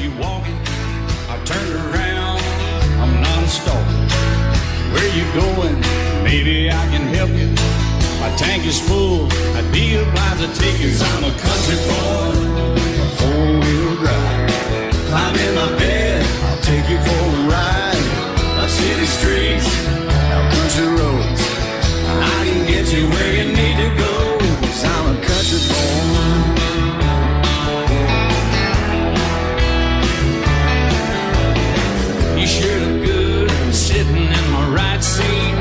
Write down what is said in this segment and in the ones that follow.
you walking. I turned around, I'm not a stalker. Where you going? Maybe I can help you. My tank is full, I'd be obliged to take you. 'Cause I'm a country boy, a four-wheel drive. Climb in my bed, I'll take you for a ride. Up city streets, out country roads. I can get you where you need to go. 'Cause I'm a country boy. You sure look good sitting in my right seat.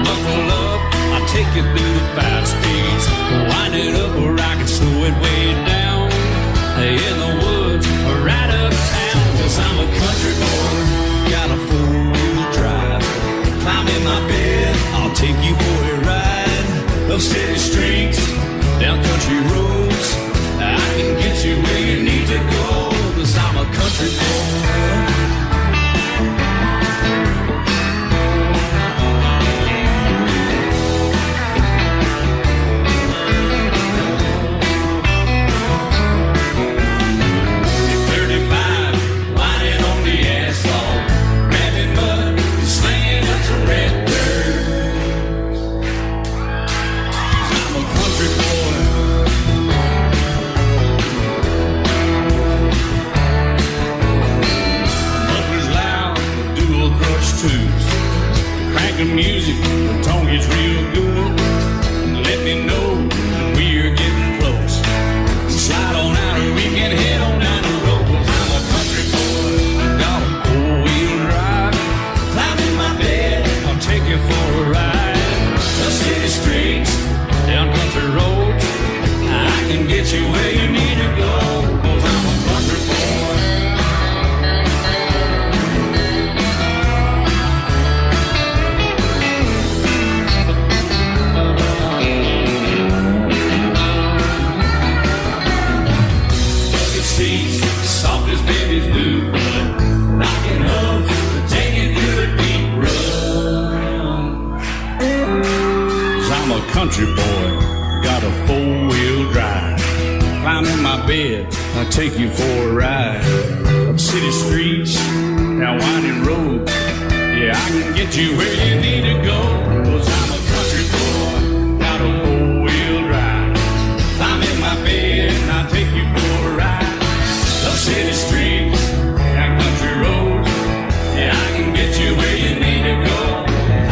Buckle up, I'll take you through the 5 speeds. Wind it up where I can slow it way down. In the woods or right uptown. 'Cause I'm a country boy, got a 4-wheel drive. Climb in my bed, I'll take you for a ride. Up city streets, down country roads. I can get you where you need to go. 'Cause I'm a country boy. Music, the tone gets real good. Let me know when we're getting close. Slide on out and we can head on down the road. 'Cause I'm a country boy, got a 4-wheel drive. Climb in my bed, I'll take you for a ride. The city streets, down country roads. I can get you where you need to go. 'Cause I'm a country boy. Soft as baby's blue blood, rocking up, taking through a deep run. 'Cause I'm a country boy, got a 4-wheel drive. Climb in my bed, I'll take you for a ride. Up city streets, down winding roads. Yeah, I can get you where you need to go. 'Cause I'm a country boy, got a 4-wheel drive. Climb in my bed, and I'll take you for a ride. Up city streets, down country roads. Yeah, I can get you where you need to go.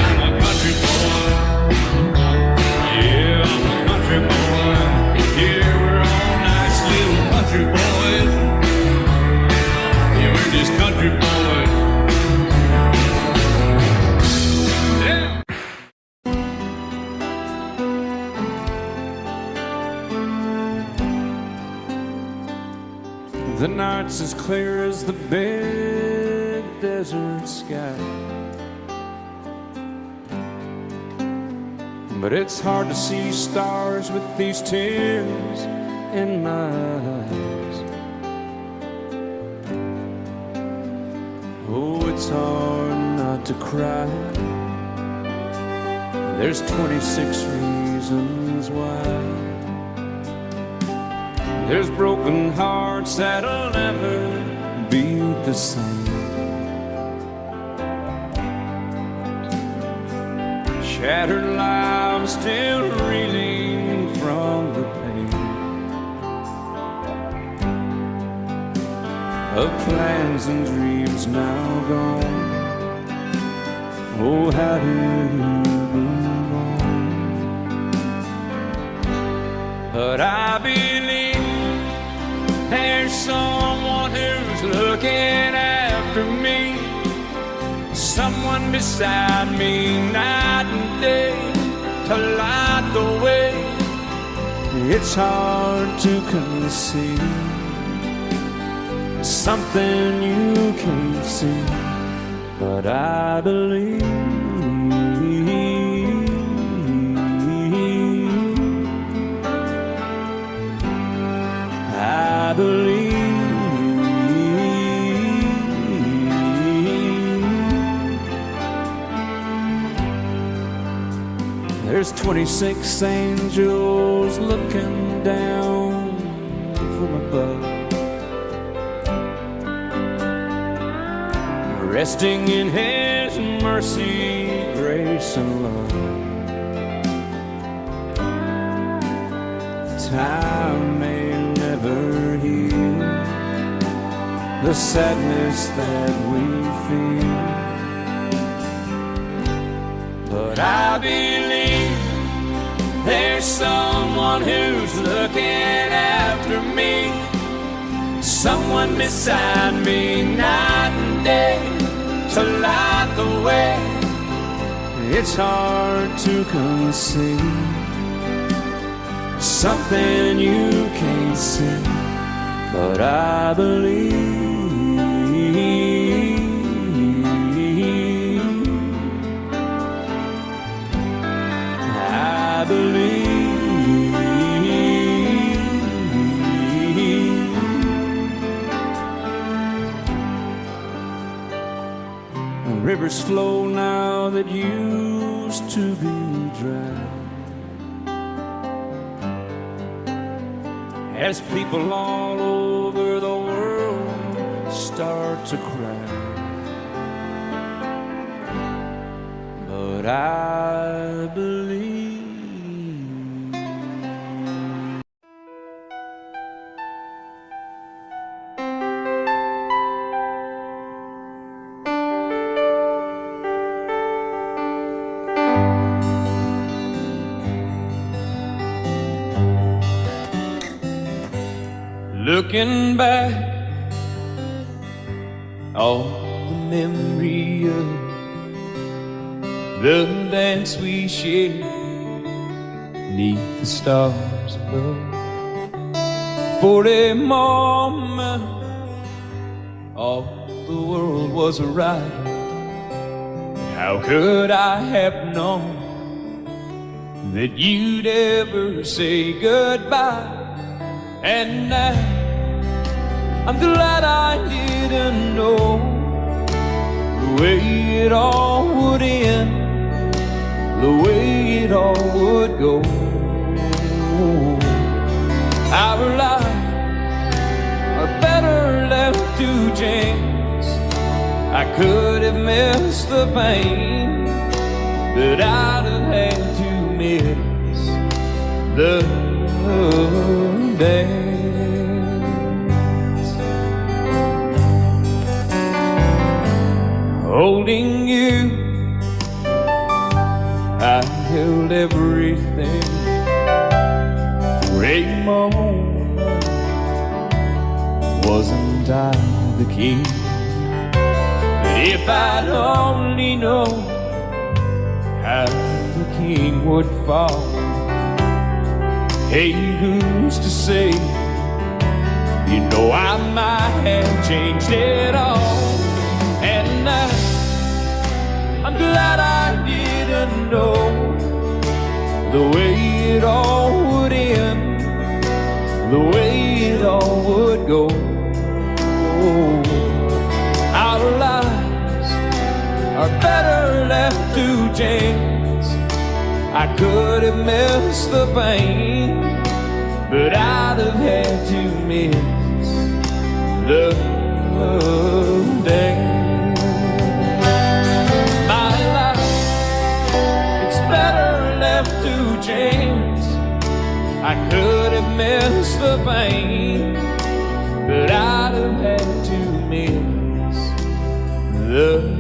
I'm a country boy. Yeah, I'm a country boy. Yeah, we're all nice little country boys. Yeah, we're just country boys. Yeah. The night's as clear as the big desert sky, but it's hard to see stars with these tears in my eyes. Oh, it's hard not to cry. There's 26 reasons why. There's broken hearts that'll never beat the same. Shattered lives still reeling from the pain of plans and dreams now gone. Oh, how do you move on? But I believe there's someone who's looking after me, someone beside me night and day to light the way. It's hard to conceive something you can't see, but I believe. I believe. There's 26 angels looking down from above, resting in His mercy, grace, and love. Time may never heal the sadness that we feel, but I believe there's someone who's looking after me, someone beside me night and day to light the way. It's hard to conceive something you can't see, but I believe. I believe. Rivers flow now that used to be dry, as people all over the world start to cry. But I believe. Looking back, all the memory of the dance we shared neath the stars above. For a moment, all the world was right. How could I have known that you'd ever say goodbye? And now I'm glad I didn't know the way it all would end, the way it all would go. Our lives are better left to chance. I could have missed the pain, but I'd have had to miss the dance. Holding you, I held everything. For a moment, wasn't I the king? But if I'd only known how the king would fall, hey, who's to say? You know I might have changed it all. And I'm glad I didn't know the way it all would end, the way it all would go. Our lives are better left to chance. I could have missed the pain, but I'd have had to miss the day. My life, it's better left to chance. I could have missed the pain, but I'd have had to miss the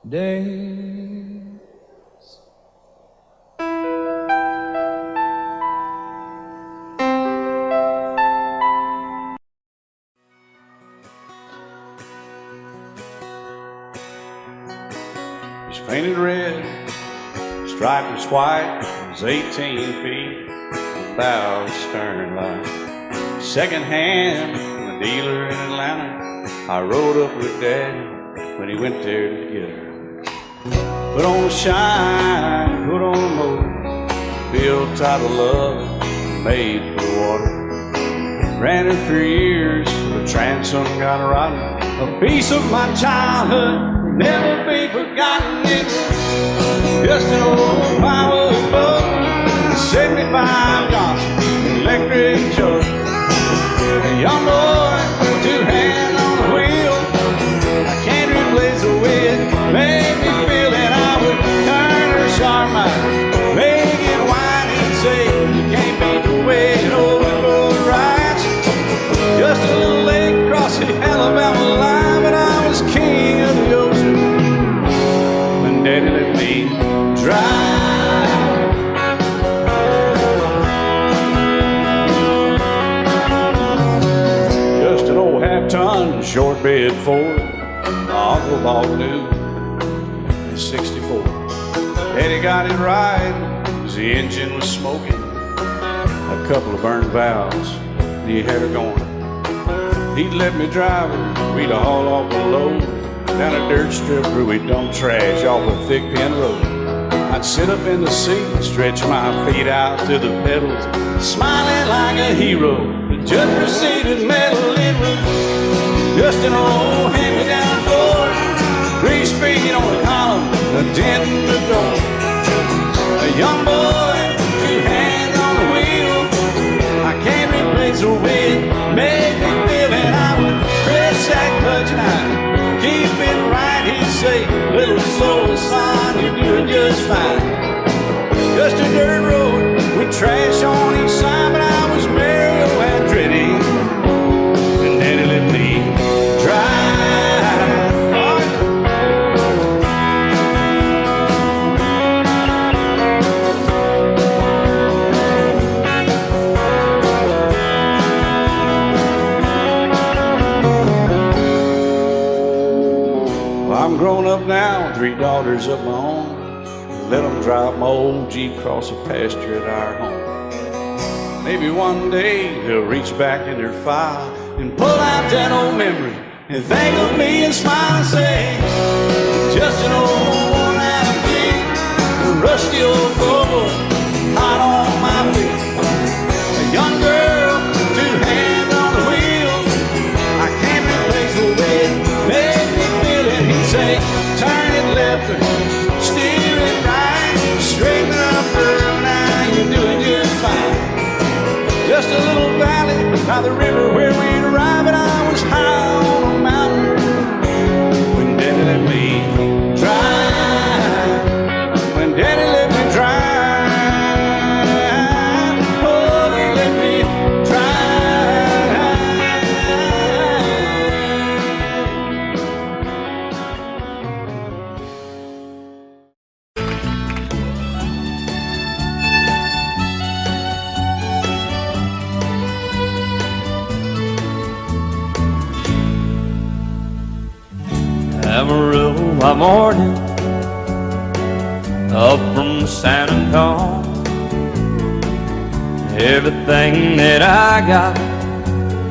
days. It's painted red, striped was white, it was 18 feet, bow stern line. Second hand from a dealer in Atlanta. I rode up with Daddy when he went there to get her. Put on the shine, put on the motor, built tight of love, made for the water. Ran it for years, the transom got rotten. A piece of my childhood never be forgotten. It's just an old firewood book, 75 Johnson electric jug. A young boy cornbread Ford my uncle bought new in '64. Daddy got it right as the engine was smoking, a couple of burned valves, and he had her going. He'd let me drive her, we'd haul off a load down a dirt strip where we dump trash off a thick pin road. I'd sit up in the seat and stretch my feet out to the pedals, smiling like a hero. The judge proceeded metal, it was just an old hand-me-down Ford, 3-speed on the column, a dent in the door. A young boy, 2 hands on the wheel, I can't replace the way it made me feel. And I would press that clutch and I'd keep it right. He'd say, little soul, son, you're doing just fine. Just a dirt road with trash on each side, but I was Mario Andretti, and Daddy let me drive. Well, I'm grown up now, 3 daughters of my own. Let them drive my old Jeep across the pasture at our home. Maybe one day they'll reach back in their file and pull out that old memory and think of me and smile and say, just an old worn-out Jeep, a rusty old Volvo, hot on my feet. A young girl, 2 hands on the wheel, I can't replace the way it made me feel. And he'd say, turn it left or steer it right, straighten up, girl, now you're doing just fine. Just a little valley by the river where we'd arrive, and I was high on a mountain when Daddy let me drive. When Daddy let me drive, oh, he let me Amarillo by morning, up from San Antonio. Everything that I got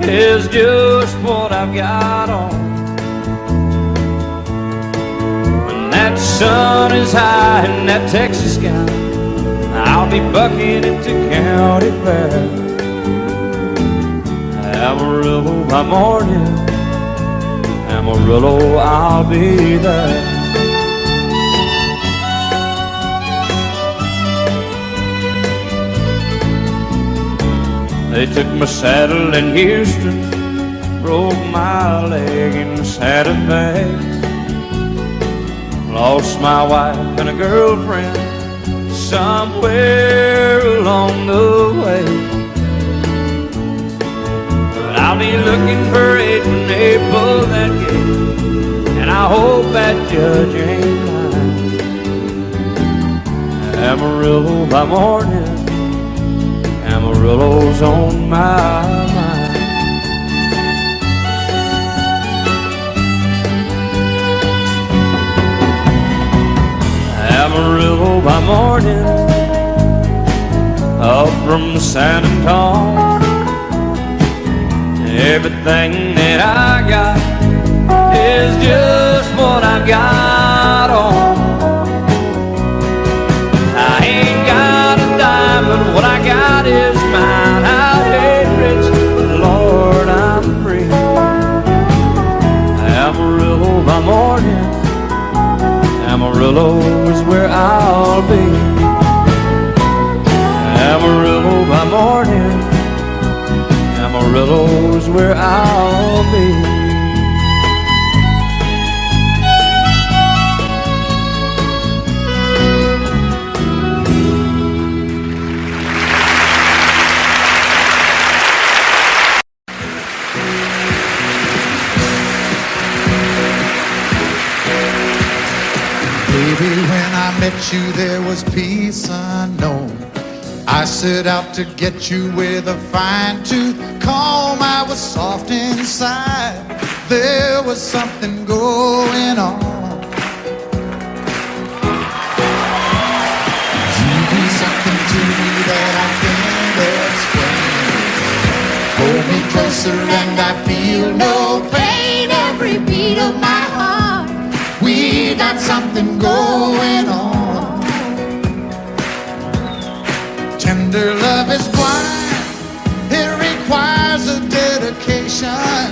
is just what I've got on. When that sun is high in that Texas sky, I'll be bucking into county fair. Amarillo by morning, Amarillo, I'll be there. They took my saddle in Houston, broke my leg in Santa Fe. Lost my wife and a girlfriend somewhere along the way. I'll be looking for it when they pull that gate, and I hope that judge ain't lying. Amarillo by morning, Amarillo's on my mind. Amarillo by morning, up from San Antonio. Everything that I got is just what I've got on. I ain't got a dime, but what I got is mine. I ain't rich, but Lord, I'm free. Amarillo by morning, Amarillo is where I'll be. Amarillo by morning, Amarillo's where I'll be. Baby, when I met you, there was peace unknown. I set out to get you with a fine-tooth comb. I was soft inside. There was something going on. You do something to me that I can't explain. Hold me closer and I feel no pain. Every beat of my heart, we got something going on. Tender love is blind. It requires a dedication.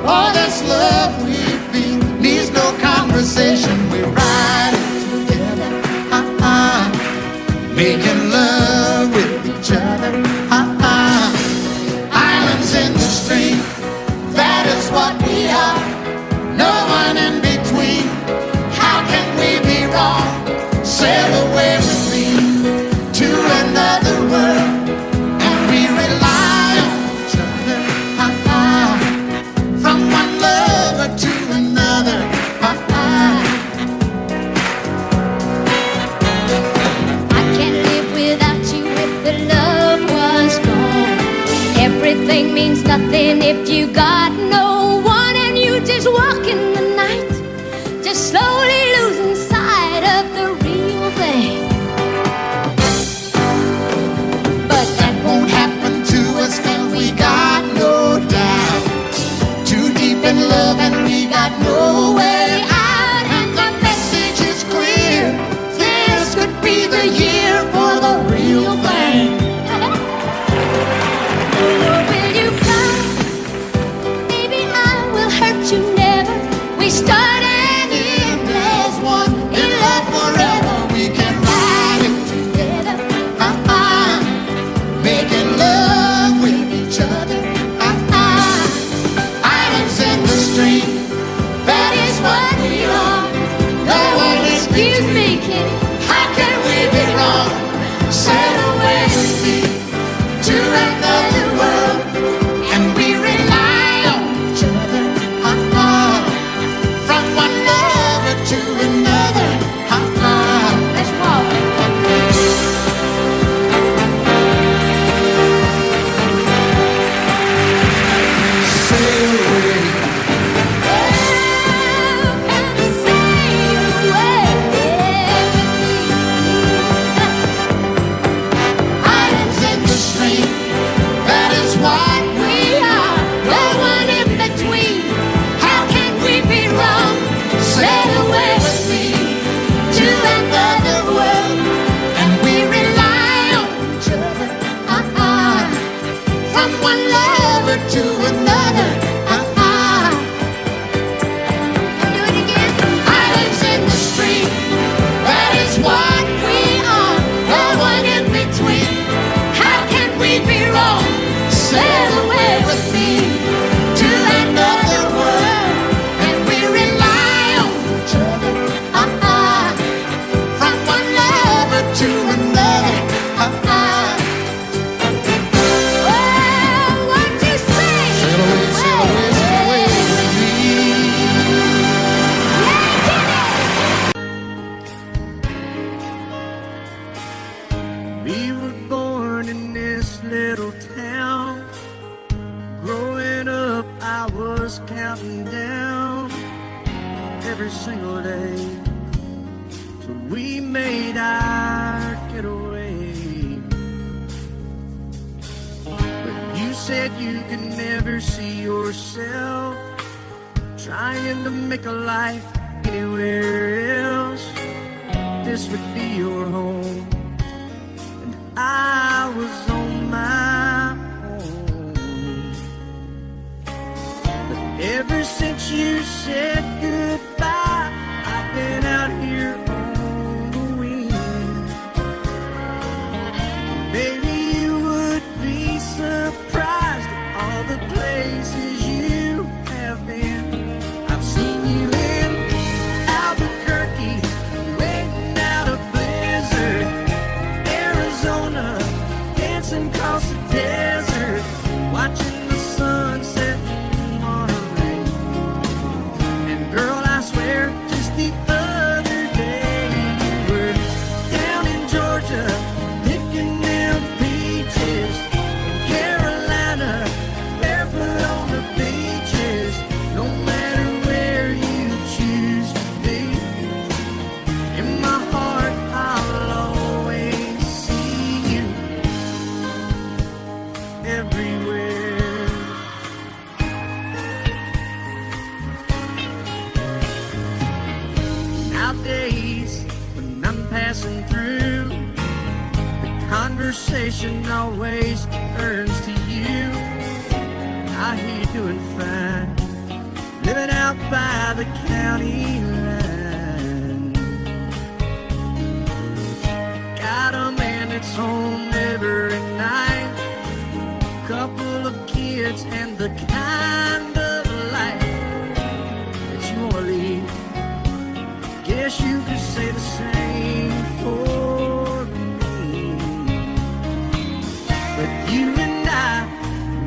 All this love we feel needs no conversation. We ride it together, making love with each other, Islands in the stream, that is what we are. No one in between. How can we be wrong? Sail away with me to another world, and we rely on each other, from one lover to another, I can't live without you if the love was gone. Everything means nothing if you got no one, and you just walk in the night, just slowly losing sight of the real thing. but that won't happen to us, 'cause we got no doubt. Too deep in love and we got no way out, and the message is clear. This could be the year for the real thing. Will you come? Maybe I will hurt you never. We start and end as one. In love forever, we can ride it together, making love with each other, Islands in the stream, that is what we are. No one is Excuse me, kid. How can we be wrong? Sail away with me to another world, and we rely on each other, from one lover to another, Let's walk. sail away. Islands in the stream, that is what we are. No one in between. How can we be wrong? Sail away with me to another world, and we rely on each other, from one lover to another, Do it again. Islands in the stream, that is what we are. No one in between. How can we be wrong? Sail away with me to another world, and we rely on each other, from one lover to another, Well, what you say? sail away, sail away, sail away with me. We were born in this little town. Growing up, I was counting down every single day till we made our getaway. But you said you could never see yourself trying to make a life anywhere else. This would be your home, and I was on my own. But ever since you said goodbye, I've been out here on the wing. Maybe you would be surprised at all the places you have been. I've seen you in Albuquerque, waiting out a blizzard, Arizona, dancing across the desert, watching the sunset on a ring. And girl, I swear, just the other day you were down in Georgia, picking them conversation always turns to you. I hear you doing fine, living out by the county line. Got a man that's home every night, couple of kids and the kind of life that you wanna lead. Guess you could say the same for me. But you and I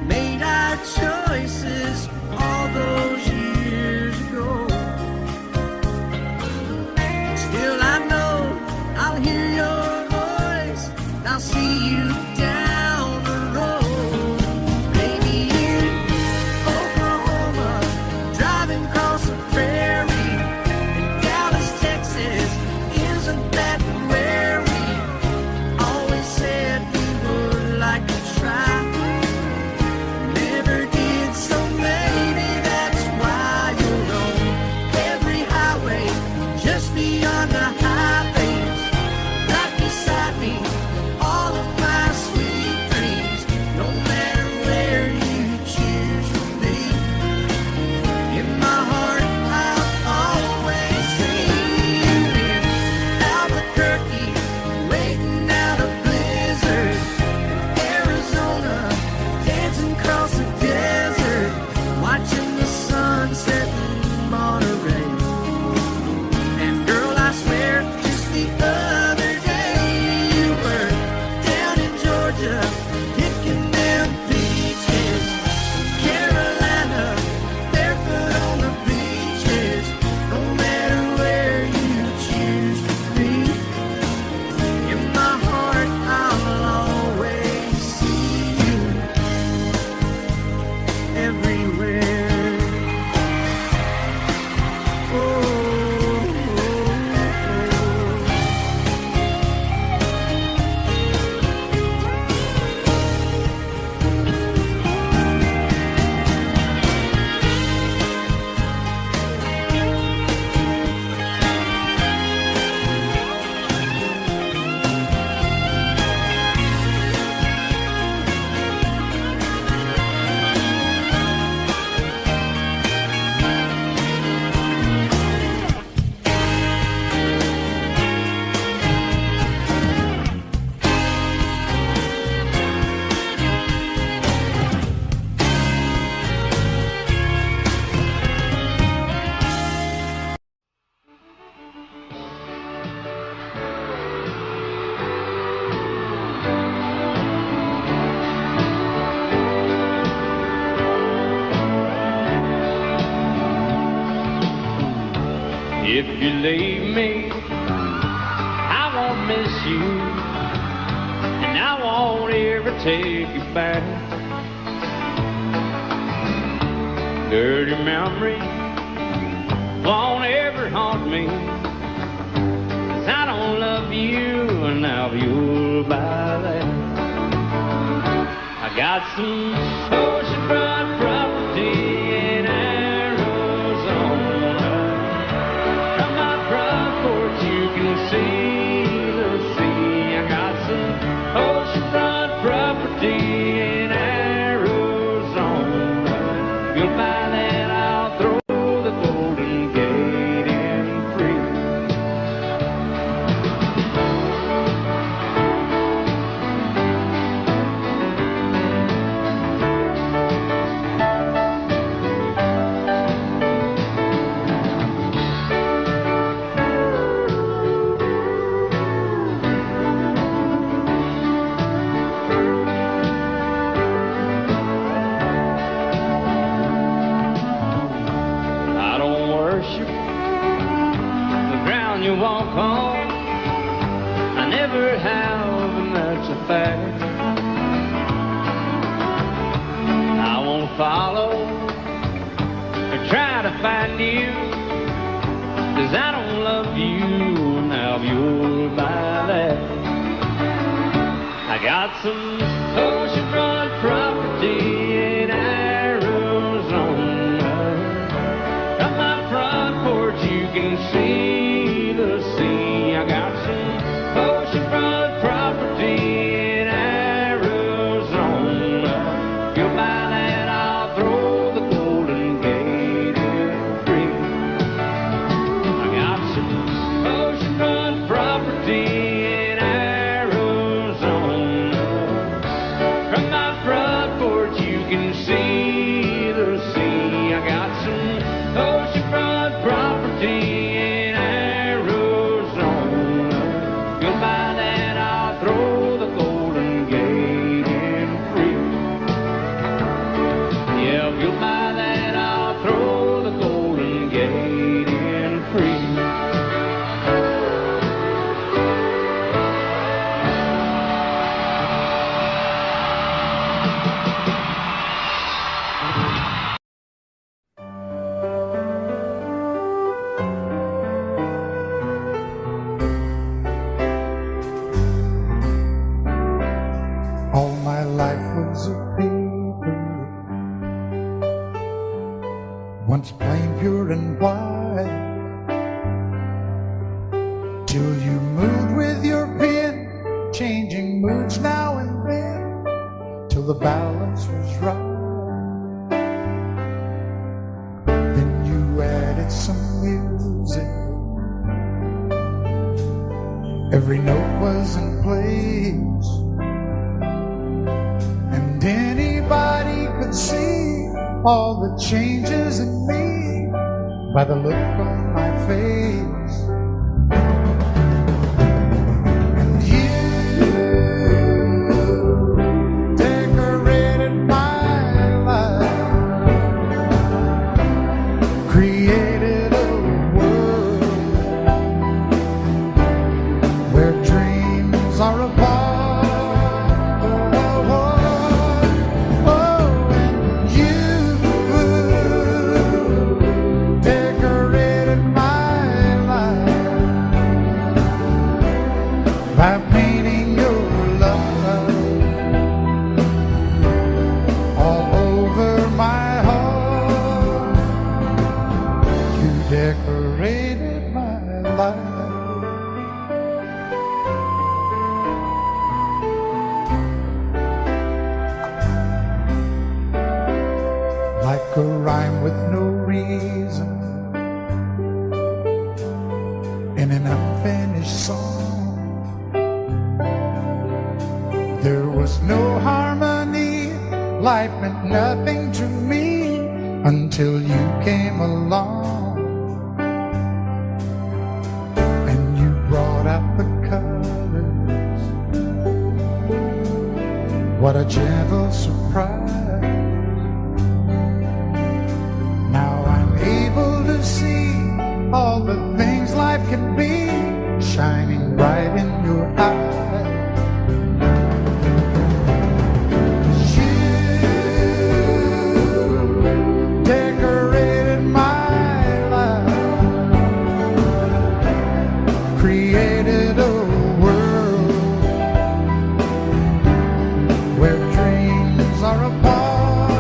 made our choices all those years ago. Still I know I'll hear your voice, and I'll see you down the road. Maybe in Oklahoma, driving across the prairie, in Dallas, Texas, isn't that where we always said we would like to try? Never did, so maybe that's why you're on every highway, just beyond the highways, right beside me, all of my sweet dreams, no matter where you choose to be. In my heart, I'll always see you in Albuquerque, waiting out a blizzard, Arizona, dancing across the desert, watching the sunset in Monterey. And girl, I swear, just the other day you were down in Georgia, picking them peaches. Carolina, barefoot on the beaches, no matter where you choose to be. In my heart, I'll always see you everywhere. Oh, oh, oh. If you leave me, I won't miss you, and I won't ever take you back. Dirty memory won't ever haunt me, 'cause I don't love you, and now you'll buy that. I got some oceanfront property in Arizona. From my front porch you can see the sea. I got some oceanfront property in Arizona. If you'll buy that, I'll throw the Golden Gate in free. I don't worship the ground you walk on. I never have, and that's a fact. I won't follow or try to find you, 'cause I don't love you, and now you'll buy that. I got some oceanfront property in Arizona. From my front porch you can see the sea. I got some oceanfront property in Arizona. you'll buy that, I'll throw the Golden Gate in free. I got some oceanfront property in Arizona. From my front porch you can see the sea. I got some oceanfront property in Arizona. You'll buy that, I'll throw the Golden Gate in free. Yeah, if you'll buy that, I'll throw the Golden Gate in free. All my life was a paper, once plain, pure and white, till you moved with your pen, changing moods now and then, till the balance was right. Then you added some music, every note was in place, and anybody could see all the changes in me by the look on my face. And you decorated my life, created a world where dreams are apart. By painting your love all over my heart, you decorated my life. Like a rhyme with no reason in an unfinished song. There was no harmony, life meant nothing to me until you came along. And you brought out the colors, what a gentle surprise. Now I'm able to see all the things life can be, shining bright in your eyes. Created a world where dreams are apart.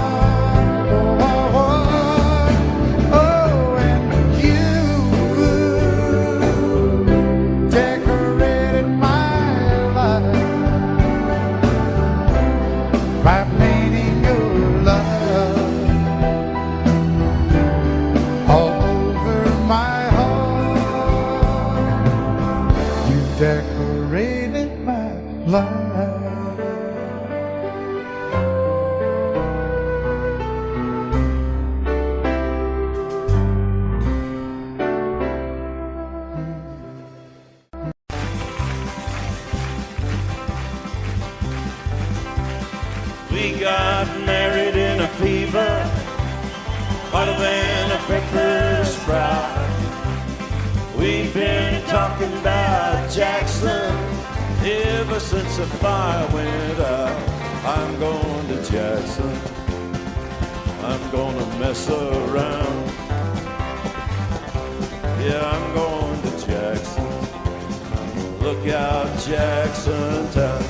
Oh, oh, oh, oh, and you decorated my life by painting your love all over my heart. You decorated my life. We got married in a fever, hotter than a pepper sprout. We've been talking about Jackson ever since the fire went out. I'm going to Jackson, I'm gonna mess around. Yeah, I'm going to Jackson, look out Jackson town.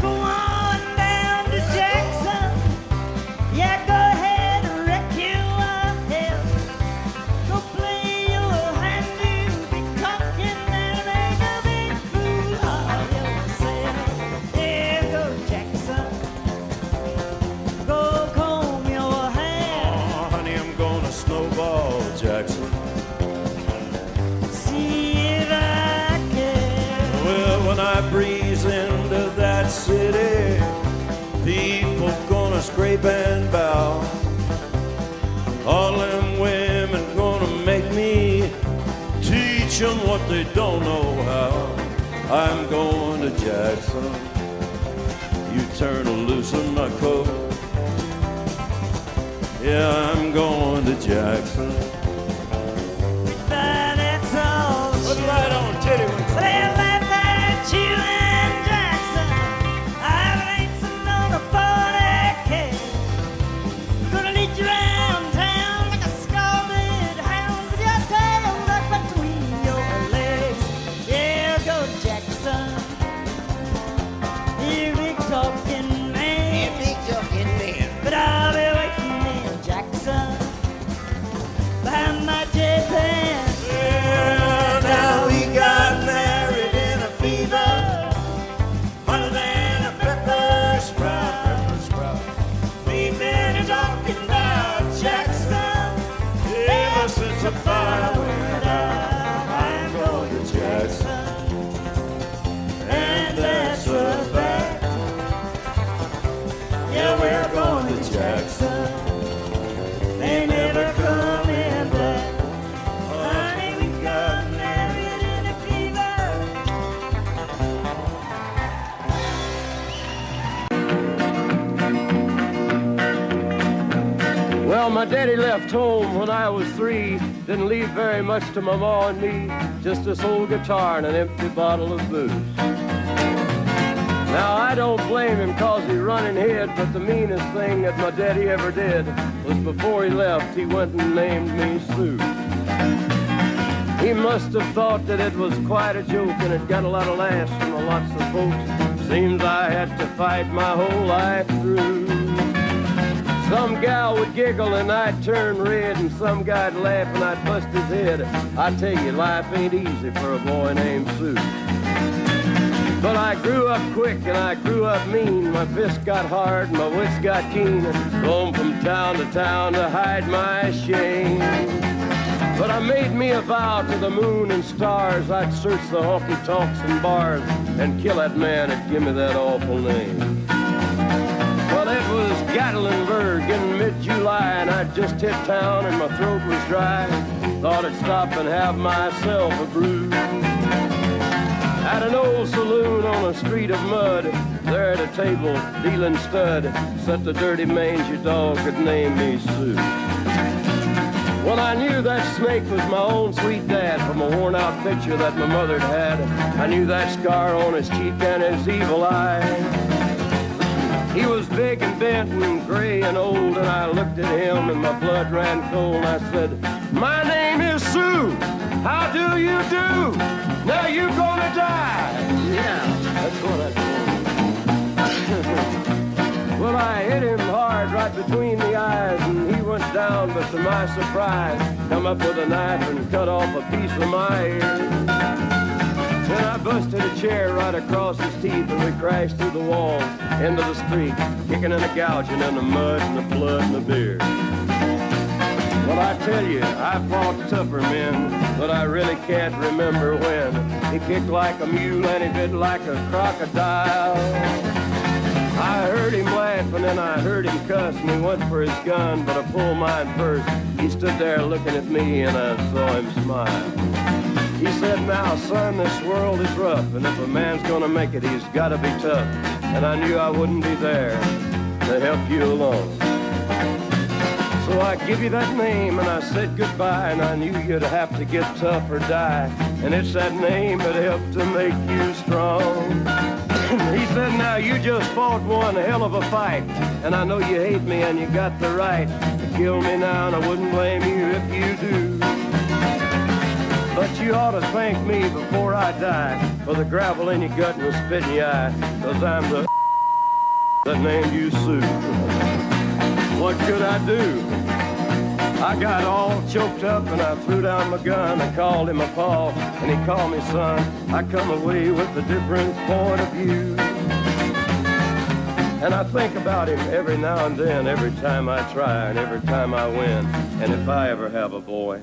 Go on down to Jackson. Yeah, go ahead and wreck you up hell. Go play your hand, you be talking and make a big fool of yourself. Yeah, go Jackson. they don't know how. I'm going to Jackson. You turn loose on my coat. Yeah, I'm going to Jackson. But it's all Put it right on, Teddy. they laugh at you in Jackson. I ain't sitting on a 40K. Gonna lead you around town like a scalded hound with your tail tucked between your legs. Yeah, go Jackson. You big talking man. But I'll be waiting in Jackson behind my jet band. Yeah, now we got married in a fever, hotter than a pepper sprout. We've been talking about Jackson ever since the fire went out. I'm going to Jackson, and that's a fact. Yeah, we're going to Jackson. They never coming back. Honey, we got married in a fever. Well, my daddy left home when I was 3. Didn't leave very much to my ma and me. Just this old guitar and an empty bottle of booze. Now, I don't blame him 'cause he run and hid, but the meanest thing that my daddy ever did was before he left, he went and named me Sue. He must have thought that it was quite a joke and it got a lot of laughs from lots of folks. Seems I had to fight my whole life through. Some gal would giggle and I'd turn red, and some guy'd laugh and I'd bust his head. I tell you, life ain't easy for a boy named Sue. But I grew up quick and I grew up mean. My fists got hard and my wits got keen. Roam from town to hide my shame. But I made me a vow to the moon and stars. I'd search the honky-tonks and bars and kill that man that give me that awful name. Well, it was Gatlinburg in mid-July, and I'd just hit town and my throat was dry. Thought I'd stop and have myself a brew. At an old saloon on a street of mud, there at a table, dealing stud, sat the dirty mangy dog that named me Sue. Well, I knew that snake was my own sweet dad from a worn-out picture that my mother'd had. I knew that scar on his cheek and his evil eye. He was big and bent and gray and old, and I looked at him and my blood ran cold. I said, "My name is Sue. How do you do? Now you gonna die." Yeah, that's what I told him. Well, I hit him hard right between the eyes, and he went down, but to my surprise, come up with a knife and cut off a piece of my ear. Then I busted a chair right across his teeth, and we crashed through the walls into the street, kicking and a gouging in the mud and the blood and the beer. Well, I tell you, I fought tougher men, but I really can't remember when. He kicked like a mule and he bit like a crocodile. I heard him laugh and then I heard him cuss, and he went for his gun, but I pulled mine first. He stood there looking at me and I saw him smile. He said, "Now, son, this world is rough, and if a man's gonna make it, he's gotta be tough." And I knew I wouldn't be there to help you along. So I give you that name and I said goodbye, and I knew you'd have to get tough or die. And it's that name that helped to make you strong. He said, "Now you just fought one hell of a fight, and I know you hate me and you got the right to kill me now, and I wouldn't blame you if you do. But you ought to thank me before I die for the gravel in your gut and the spit in your eye, 'cause I'm the that named you Sue." What could I do? I got all choked up and I threw down my gun. I called him a paw and he called me son. I come away with a different point of view. And I think about him every now and then, every time I try and every time I win. And if I ever have a boy,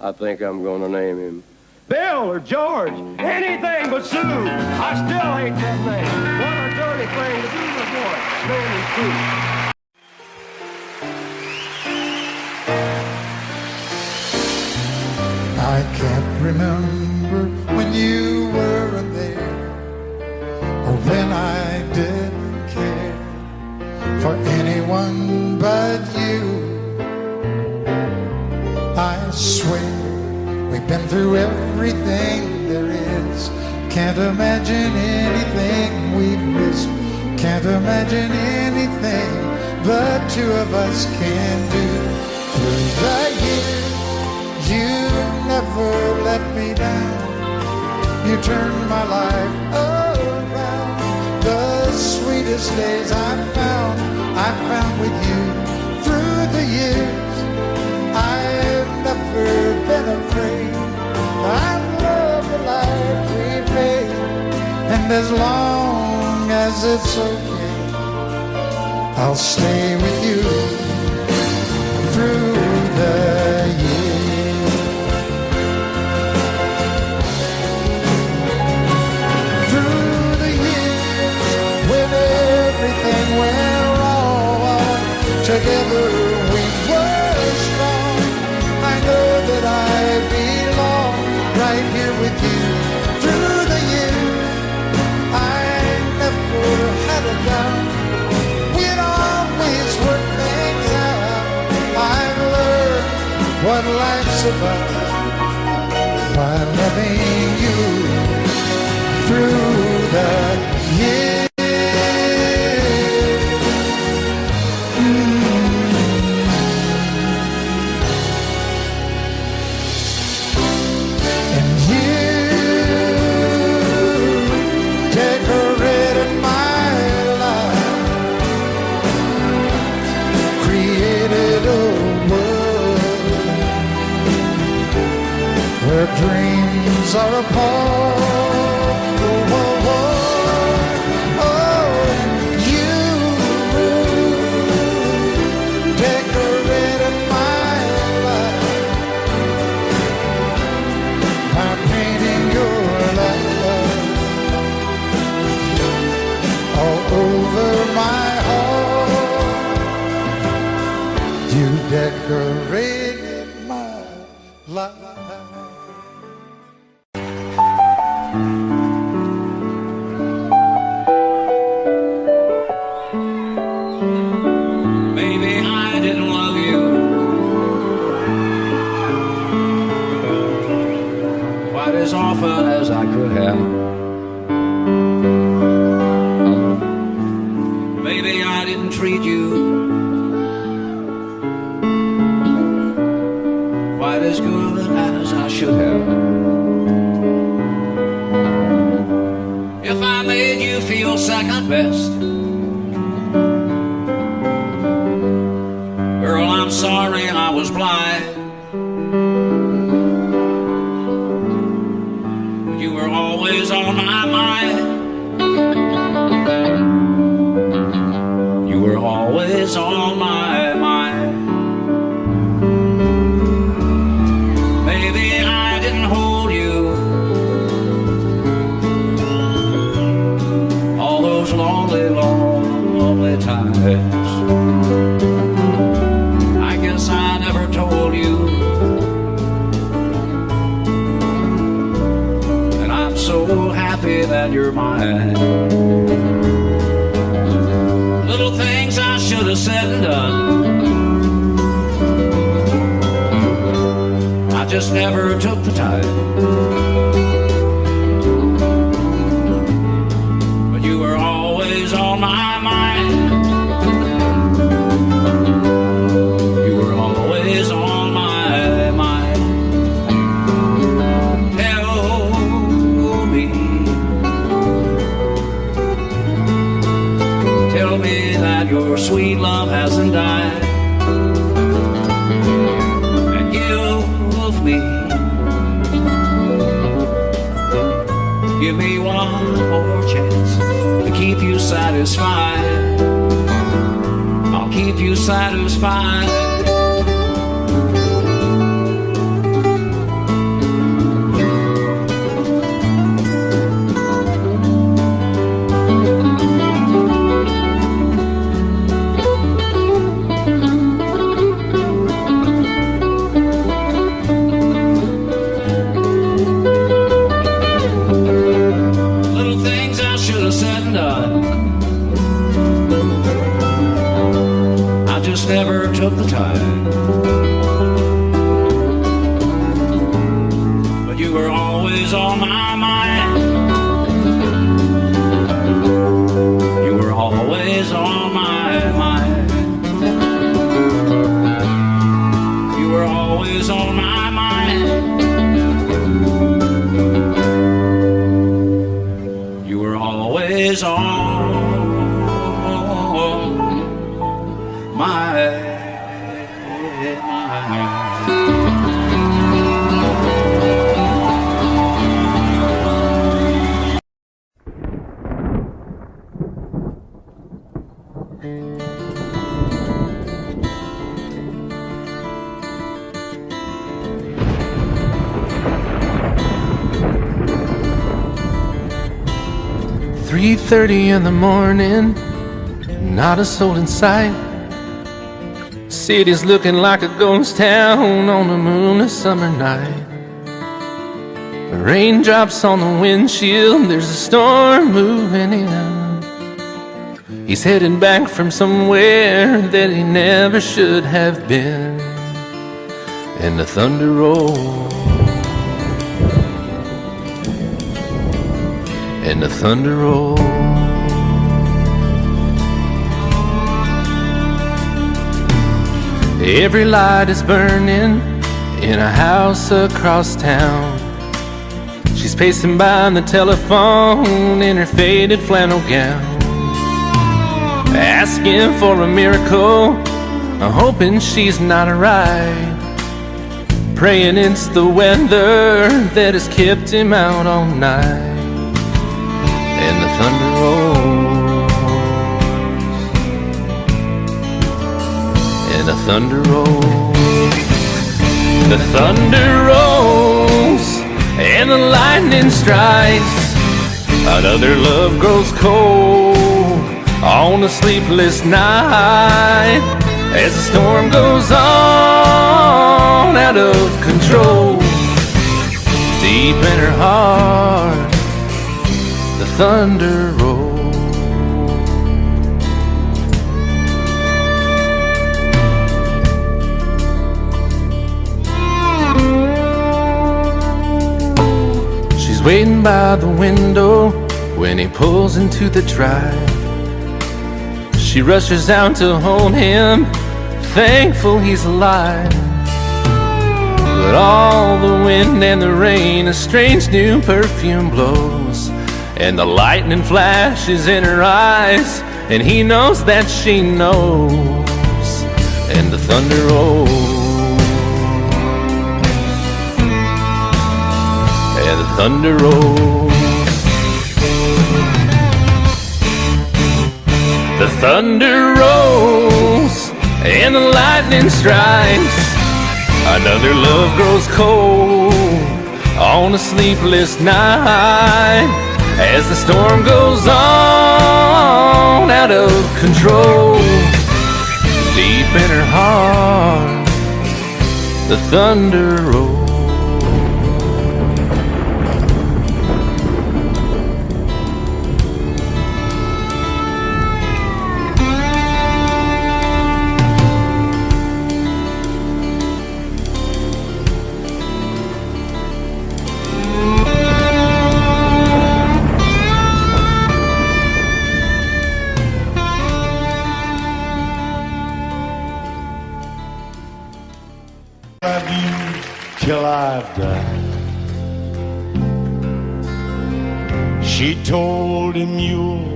I think I'm gonna name him Bill or George, anything but Sue. I still hate that name. What a dirty thing to do to a boy. Name him Sue. I can't remember when you weren't there, or when I didn't care for anyone but you. I swear we've been through everything there is. Can't imagine anything we've missed. Can't imagine anything the two of us can do. Through the years, you never let me down. You turned my life around. The sweetest days I found with you. Through the years, I've never been afraid. I love the life we made, and as long as it's okay, I'll stay with you through the years. Through the years, when everything went wrong, together we were strong. I know that I belong right here with you. Through the years, I never had a doubt. We'd always work things out. I've learned what life's about by loving you through the years. And you decorated my life, created a world where dreams are apart. Oh, oh, oh, oh, you decorated my life by painting your love all over my heart. You decorated my life. Maybe I didn't love you quite as often as I could have. Maybe I didn't treat you quite as good as I should have. If I made you feel second best, girl, I'm sorry I was blind. You were always on my mind. You were always on my mind. Maybe I didn't hold you all those lonely, lonely times. I guess I never told you, and I'm so happy that you're mine. Little things I should have said and done, I just never took the time. But you were always on my mind. You were always on my mind. Tell me that your sweet love hasn't died, and give me one more chance to keep you satisfied. I'll keep you satisfied. just never took the time. But you were always on my mind. You were always on my mind. You were always on my mind. You were always on my mind. 3:30 in the morning, not a soul in sight. City's looking like a ghost town on a moonless summer night. Raindrops on the windshield, there's a storm moving in. He's heading back from somewhere that he never should have been. And the thunder rolls, and the thunder rolls. Every light is burning in a house across town. She's pacing by the telephone in her faded flannel gown, asking for a miracle, hoping she's not alright, praying it's the weather that has kept him out all night. And the thunder rolls, and the thunder rolls. The thunder rolls, and the lightning strikes. Another love grows cold on a sleepless night, as the storm goes on out of control. Deep in her heart, the thunder rolls. She's waiting by the window when he pulls into the drive. She rushes out to hold him, thankful he's alive. But all the wind and the rain, a strange new perfume blows, and the lightning flashes in her eyes, and he knows that she knows. And the thunder rolls, and the thunder rolls. The thunder rolls, and the lightning strikes. Another love grows cold on a sleepless night, as the storm goes on out of control. Deep in her heart, the thunder rolls. Till I've died. She told him you'll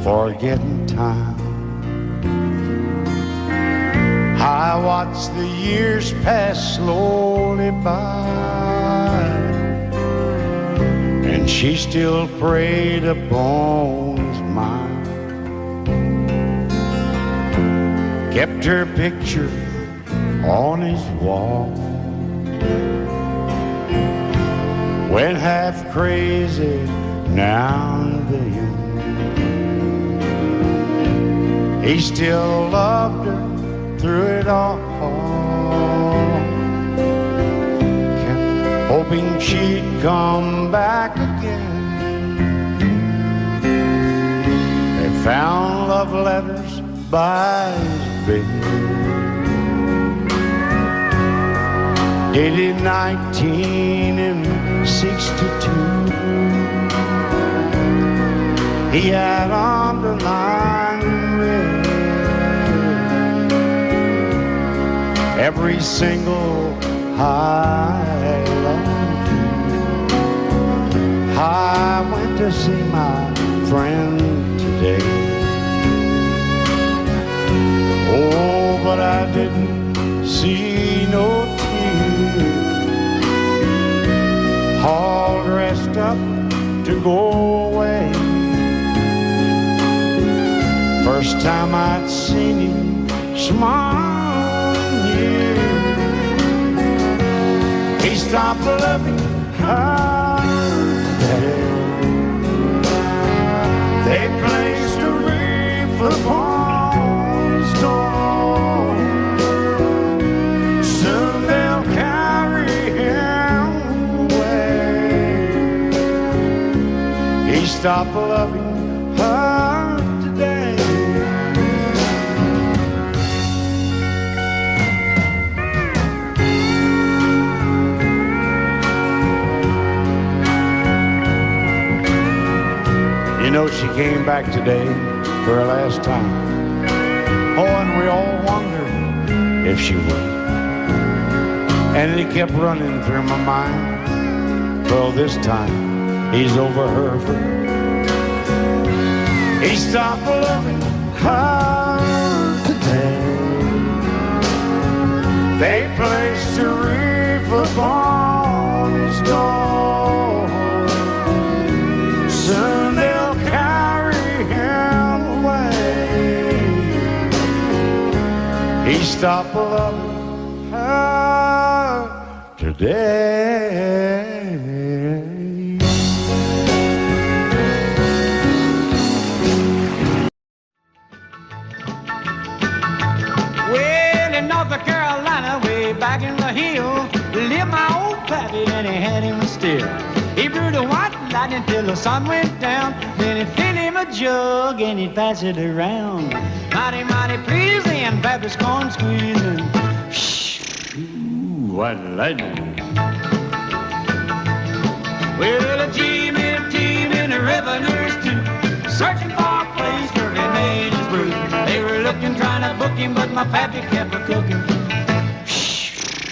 forget in time. I watched the years pass slowly by, and she still preyed upon his mind. Kept her picture on his wall, went half crazy now and then. He still loved her through it all, kept hoping she'd come back again. They found love letters by his bed. Dated 1962. He had underlined in red every single I love you. I went to see my friend today. Oh, but I didn't see no tears. All dressed up to go away. First time I'd seen him smile in years. He stopped loving her today. They placed a wreath upon his door. Soon they'll carry him away. He stopped loving her today. You know, she came back today for her last time. Oh, and we all wondered if she would. And it kept running through my mind. Well, this time he's over her for good. He stopped loving her today. They placed a wreath upon his door. Soon they'll carry him away. He stopped loving her today. Well, in North Carolina, way back in the hill, lived my old pappy and he had him still. He brewed a white lightning till the sun went down. Then he'd fill him a jug and he'd pass it around. Mighty, mighty pleasing, Pappy's corn squeezing. Ooh, what lightning. Well, a team in the revenues too, searching for a place where he made his brew. They were looking, trying to book him, but my pappy kept a cooking.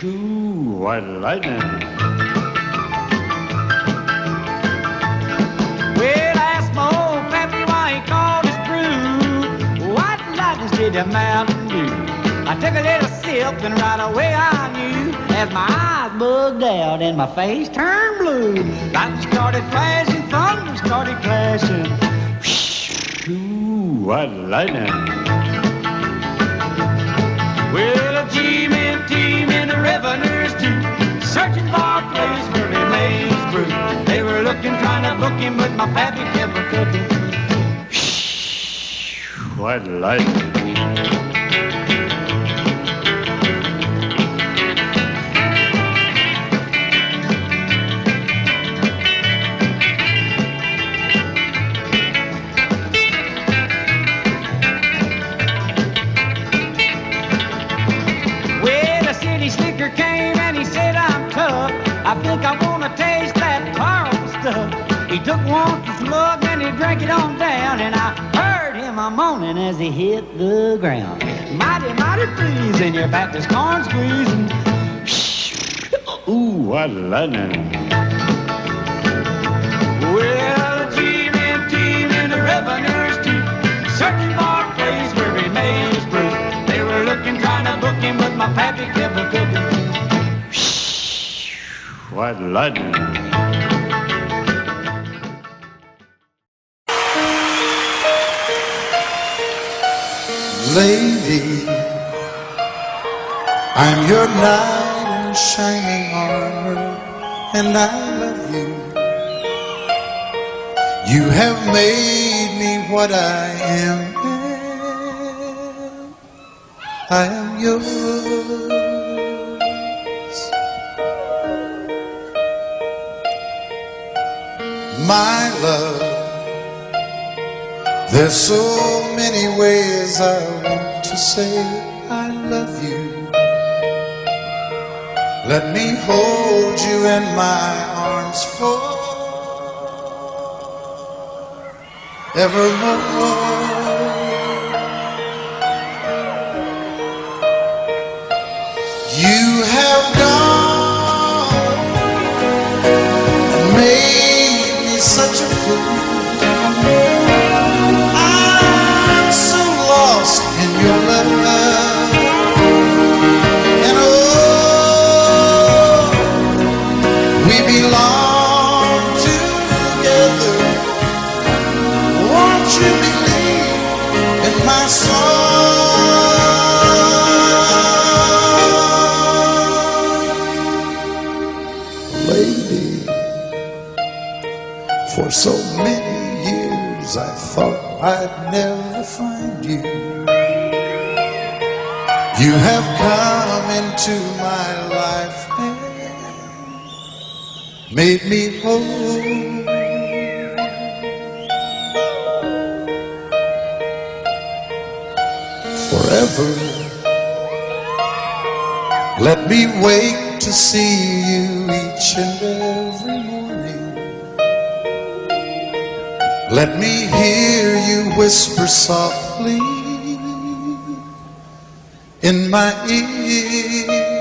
Ooh, what lightning. Well, I asked my old pappy why he called his brew White Lightning did the Mountain Dew. I took a little sip and right away I knew, as my eyes bugged out and my face turned blue. Lightning started flashing, thunder started clashing. Ooh, what lightning. Well, a team in the revenues too, searching for a place where he made his brew. They were looking, trying to book him, but my pappy kept a cooking. What lightning. Well, a city slicker came and he said, I'm tough. I think I want to taste that powerful stuff. He took one slug and he drank it on down, and I heard him a moaning as he hit the ground. Mighty, mighty pleasing, your Baptist corn squeezing. Ooh, what lightning. Well, a team in the revenues too, searching for a place where he made his brew. They were looking, trying to book him, but my pappy kept a cooking. What lightning. Lady, I'm your knight in shining armor, and I love you. You have made me what I am. I am yours. My love, there's so many ways I want to to say I love you. Let me hold you in my arms forevermore. You have gone and made me such a fool. I'm so lost in your love, and oh, we belong together. Won't you believe in my song, lady? For so many years I thought I'd never find you. You have come into my life and made me whole. Forever, let me wake to see you each and every morning. Let me hear you whisper softly in my ear.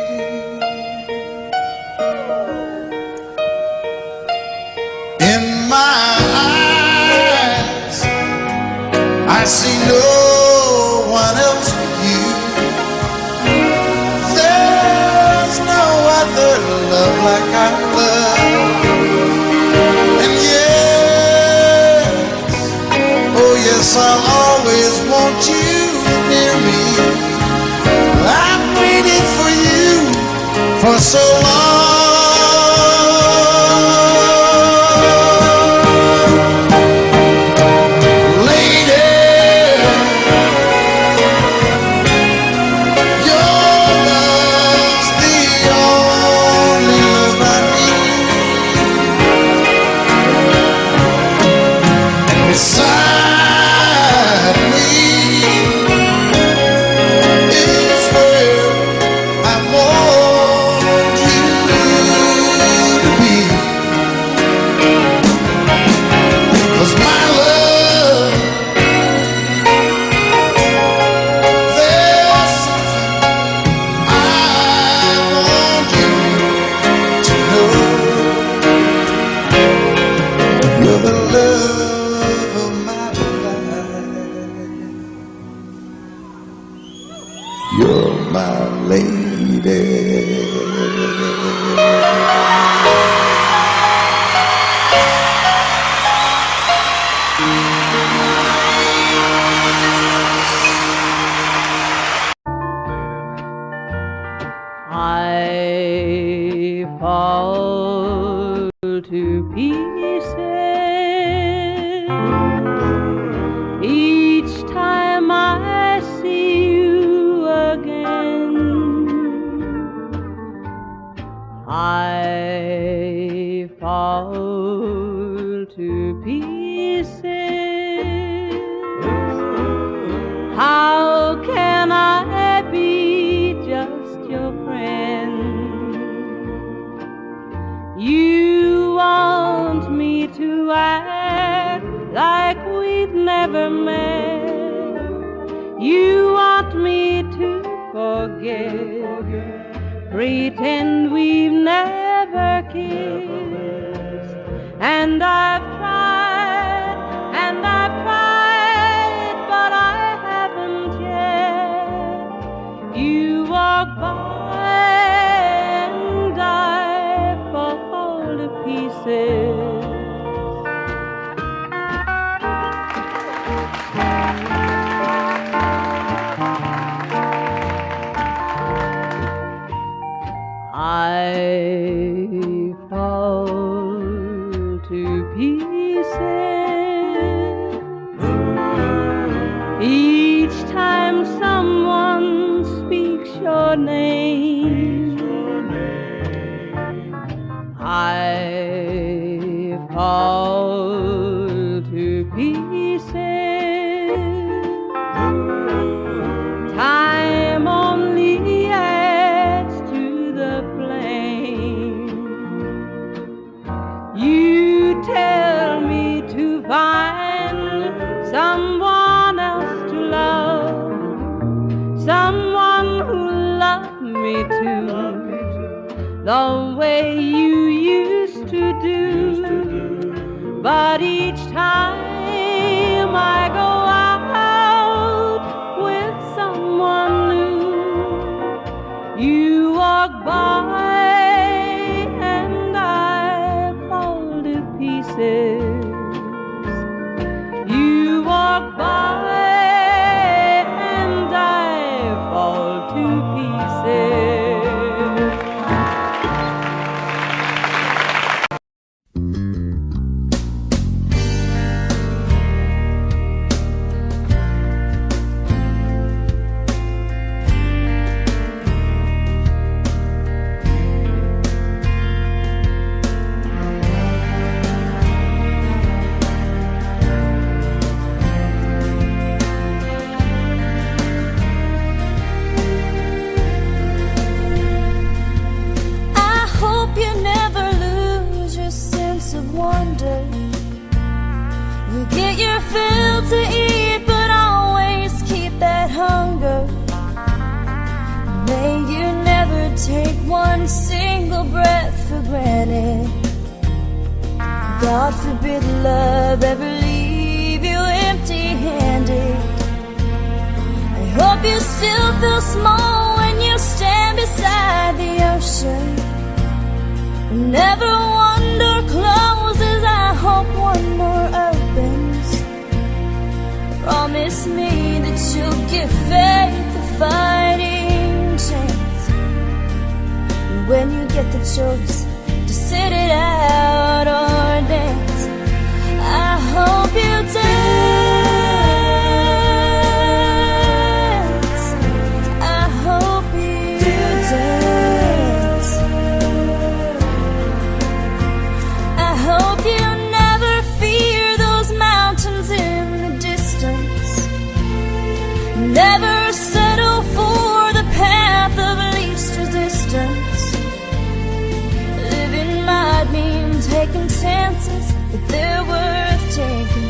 In my eyes, I see no one else but you. There's no other love like our love. And yes, oh yes, I'll always want you near me. I've waited for you for so long. Lady, your love's the only love I need. And beside me is where I want you to be. 'Cause my love, there's something I want you to know. You're the love of my life. You're my lady. I fall to pieces each time I see you again. I fall to pieces. How can I be just your friend? You want me to act like we've never met. You want me to forget, pretend we've never kissed. And I've tried, but I haven't yet. You walk by and I fall to pieces. I fall to pieces each time someone speaks your name. I fall to pieces the way you used to do. But each time I go out with someone new, you walk by and I fall to pieces. You walk by and I fall to pieces. Get your fill to eat, but always keep that hunger. May you never take one single breath for granted. God forbid love ever leave you empty-handed. I hope you still feel small when you stand beside the ocean. Never one door closes, I hope one more opens. Promise me that you'll give faith a fighting chance. And when you get the choice to sit it out or dance, I hope you dance. I hope you dance. I hope you never fear those mountains in the distance. Never settle for the path of least resistance. Living might mean taking chances, but they're worth taking.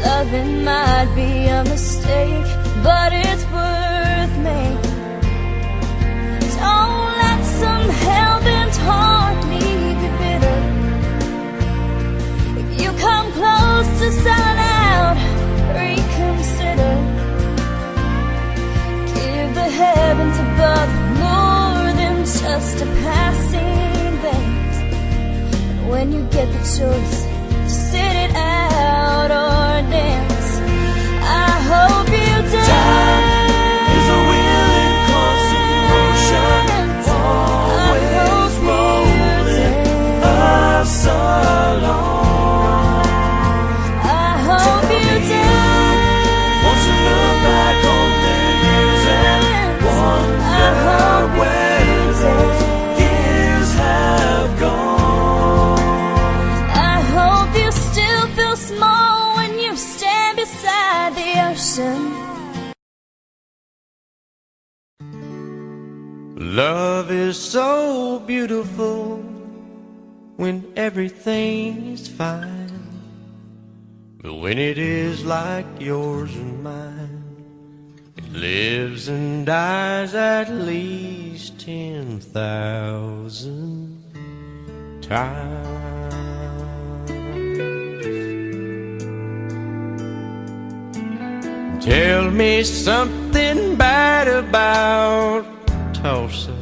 Loving might be a mistake, but it's worth making. Don't let some hell-bent heart leave you bitter. If you come close to selling out, reconsider. Give the heavens above more than just a passing glance. And when you get the choice to sit it out or dance, I hope you dance. Time is a willing constant motion, always rolling us along. I hope you dance. Won't you look back on the years and wonder where those years have gone? I hope you still feel small when you stand beside the ocean. Love is so beautiful when everything is fine, but when it is like yours and mine, it lives and dies at least 10,000 times. Tell me something bad about Tulsa.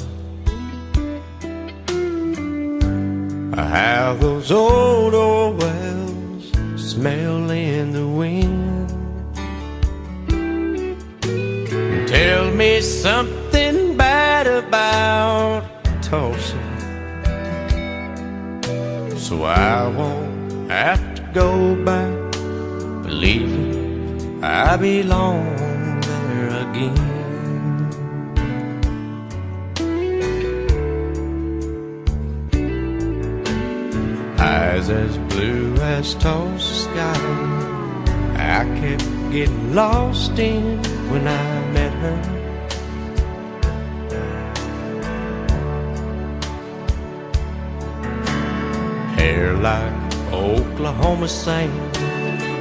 How those old oil wells smell in the wind. Tell me something bad about Tulsa, so I won't have to go back believing I belong there again. Eyes as blue as Tulsa sky, I kept getting lost in when I met her. Hair like Oklahoma sand,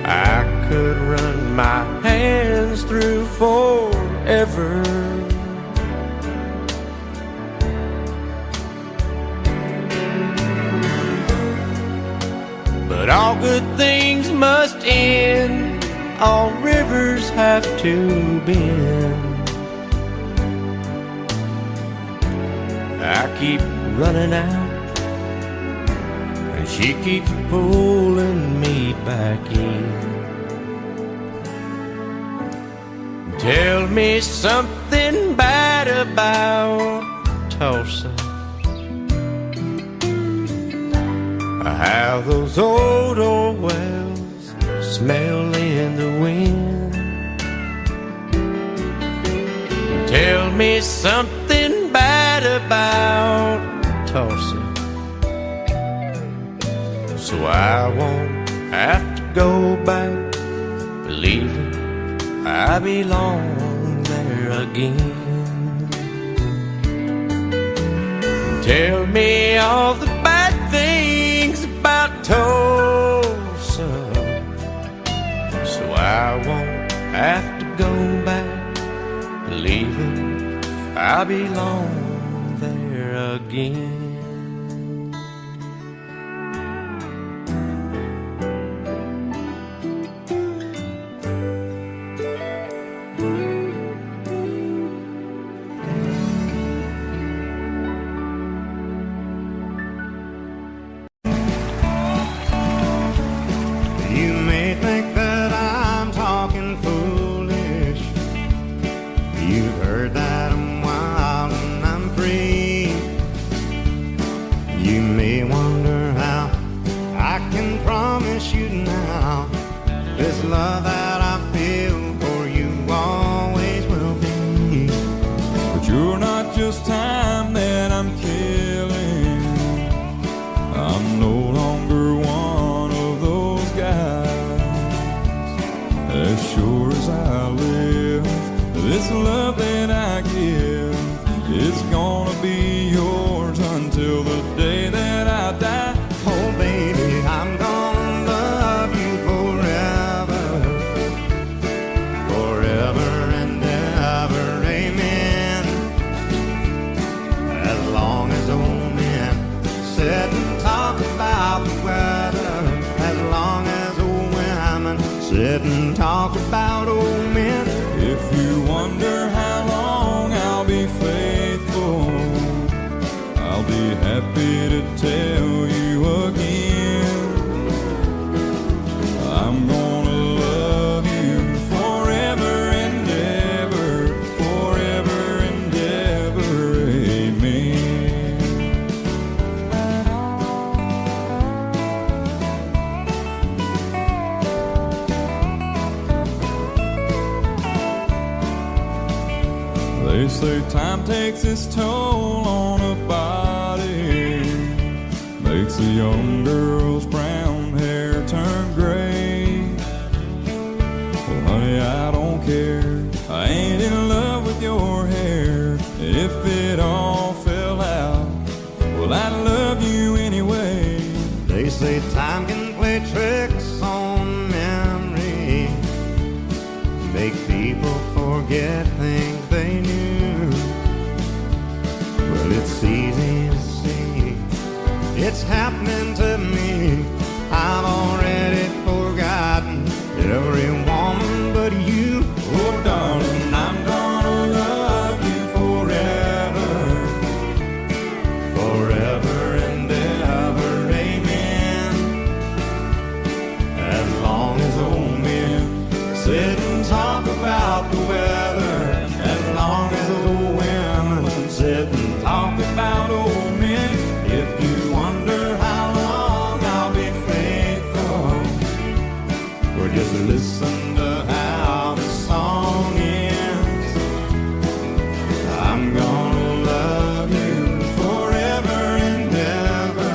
I could run my hands through forever. But all good things must end, all rivers have to bend. I keep running out, and she keeps pulling me back in. Tell me something bad about Tulsa, how those old wells smell in the wind. Tell me something bad about Tulsa, so I won't have to go back believing I belong there again. Tell me all the bad things about Tulsa, so I won't have to go back believing I belong there again. You may think that I'm talking foolish. You've heard that I'm wild and I'm free. You may wonder how I can promise you now this love that I feel for you always will be. But you're not just time that I'm killing. I'm no longer one of those guys. As sure as I live, this love that I give is gonna be yours until the day that I die. Oh baby, I'm gonna love you forever, forever and ever, amen. As long as old men sit and talk about the weather, as long as old women sit and talk about old men. If you wonder how long I'll be faithful, I'll be happy to tell you again. I'm gonna love you forever and ever, forever and ever, amen. They say time takes its toll on a body, makes a young girl's brown hair turn gray. Well, honey, I don't care. I ain't in love with your hair. If it all fell out, well, I'd love you anyway. They say time can play tricks on memory, make people forget things they knew. Well, it's easy to see, it's happening to me. I've already forgotten every woman but you. Oh darling, I'm gonna love you forever, forever and ever, amen. As long as old men sit and talk about the weather, as long as old women sit and talk about old men. If you wonder how long I'll be faithful, or just listen to how the song ends, I'm gonna love you forever and ever,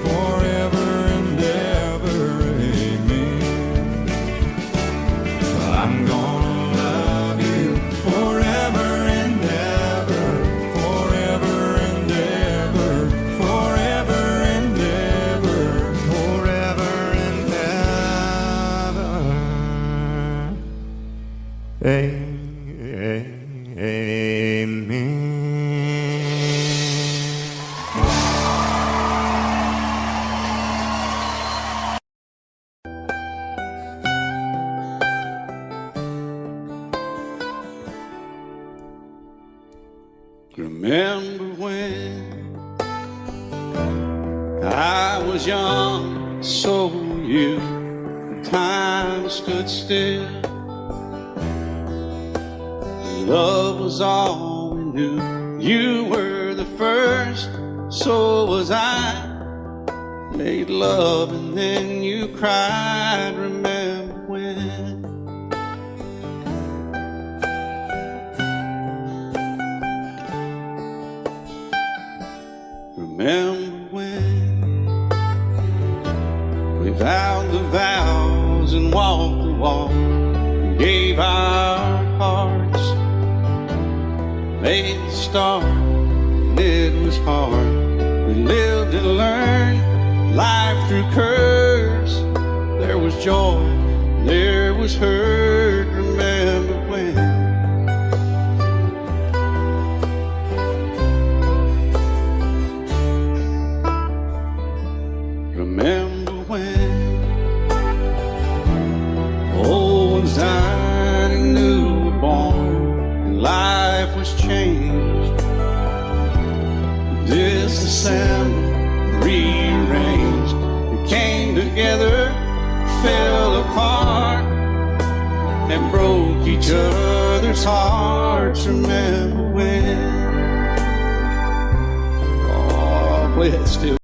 forever and ever, amen. I'm gonna love you forever and ever, forever and ever, forever and ever, forever and ever. Remember when I was young, so were you, and time stood still. Love was all we knew. You were the first, so was I. Made love and then you cried. Remember when? Remember when we vowed the vows and walked the walk and gave our hearts, made the start, and it was hard. We lived and learned life through curves. There was joy, there was hurt. Remember when? Remember when old ones died and new were born, and life was changed, disassembled, rearranged. We came together, fell apart, and broke each other's hearts. Remember when? Oh, play that still.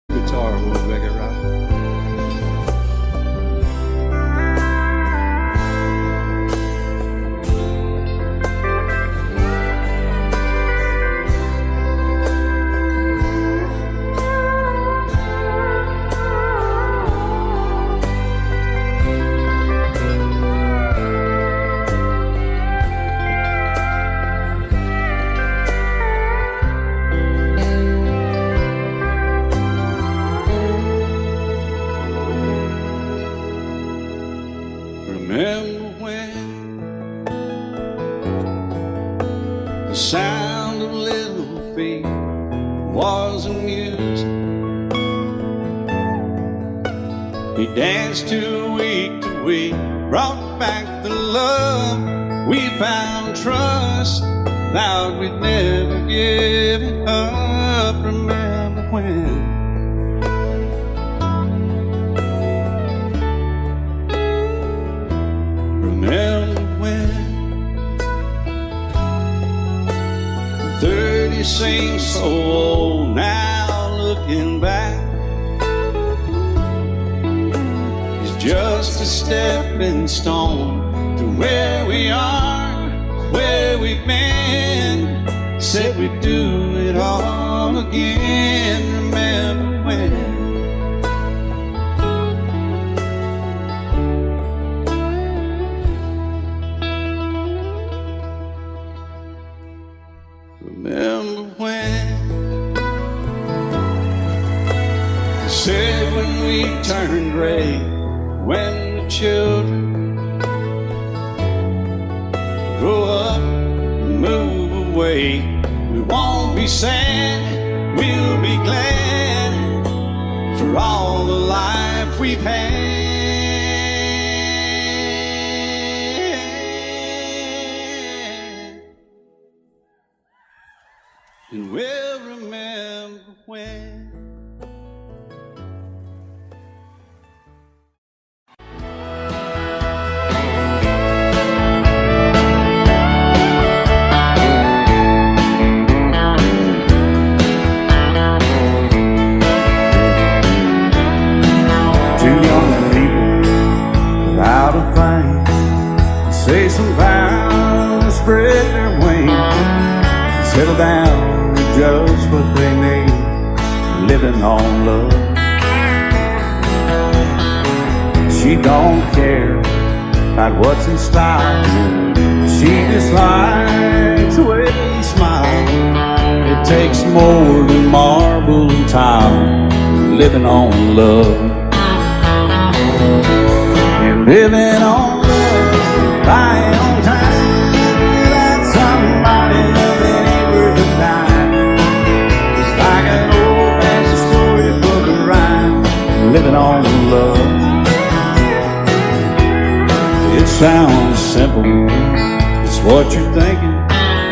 Guitar, we'll make it right. The sound of little feet was amusing. He danced to week, brought back the love. We found trust, vowed we'd never give it up. Remember when? Remember when? 30 seems so old now, looking back. It's just a stepping stone to where we are, where we've been. Said we'd do it all again. Remember when? Remember when? They said when we turned gray, when the children grow up and move away, we won't be sad, we'll be glad for all the life we've had. And we'll remember when. Two young people without a thing, say some vows, spread their wings, settle down. Just what they need, living on love. She don't care about what's in style. She just likes the way they smile. It takes more than marble and tile, living on love. You're living on love, buying on time, without somebody loving ain't worth a dime. Living on love. It sounds simple, it's what you're thinking.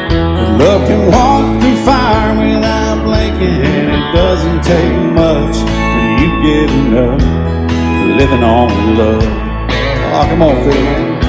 But love can walk through fire without blinking. It doesn't take much for you getting up, living on love. Oh, come on, fill in.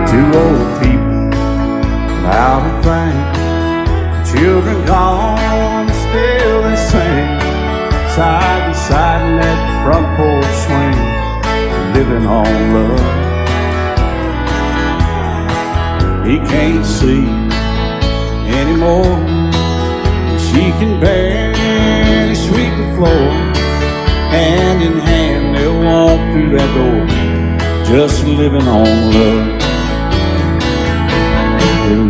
Two old people without a thing, children gone, still they sing, side by side in that front porch swing, living on love. He can't see anymore, she can barely sweep the floor. Hand in hand they'll walk through that door, just living on love.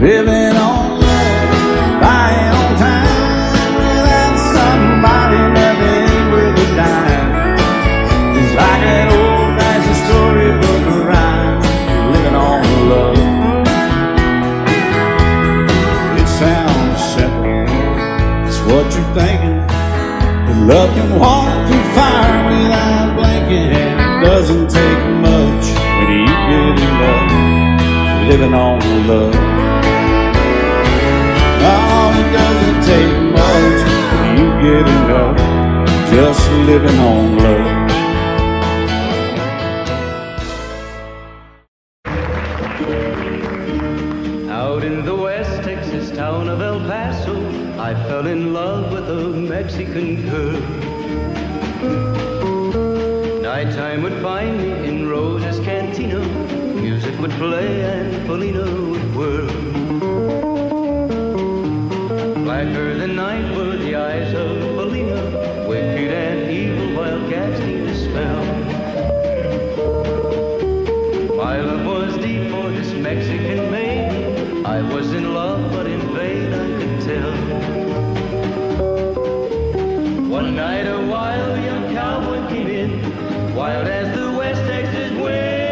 Living on love, buying on time, without somebody loving ain't worth a dime. It's like an old-fashioned storybook of rhyme, living on love. It sounds simple, it's what you're thinking. But love can walk through fire without blinking. It doesn't take much when you get it up, living on love. Oh, it doesn't take much when you get enough, just living on love. Out in the West Texas town of El Paso, I fell in love with a Mexican girl. Nighttime would find me in Rosa's cantina, music would play and Felina would whirl. Blacker than night were the eyes of Felina, wicked and evil while casting a spell. My love was deep for this Mexican maiden. I was in love, but in vain I could tell. One night a wild young cowboy came in, wild as the West Texas wind.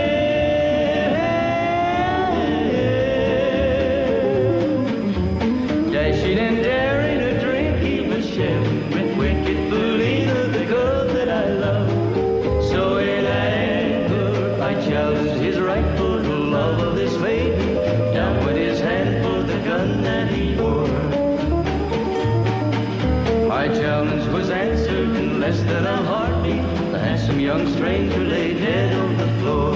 Dashing and daring a drink he was sharing with wicked Felina, the girl that I love. So in anger I challenged his rightful love of this maiden. Down went his hand for the gun that he wore. My challenge was answered in less than a heartbeat. The handsome young stranger lay dead on the floor.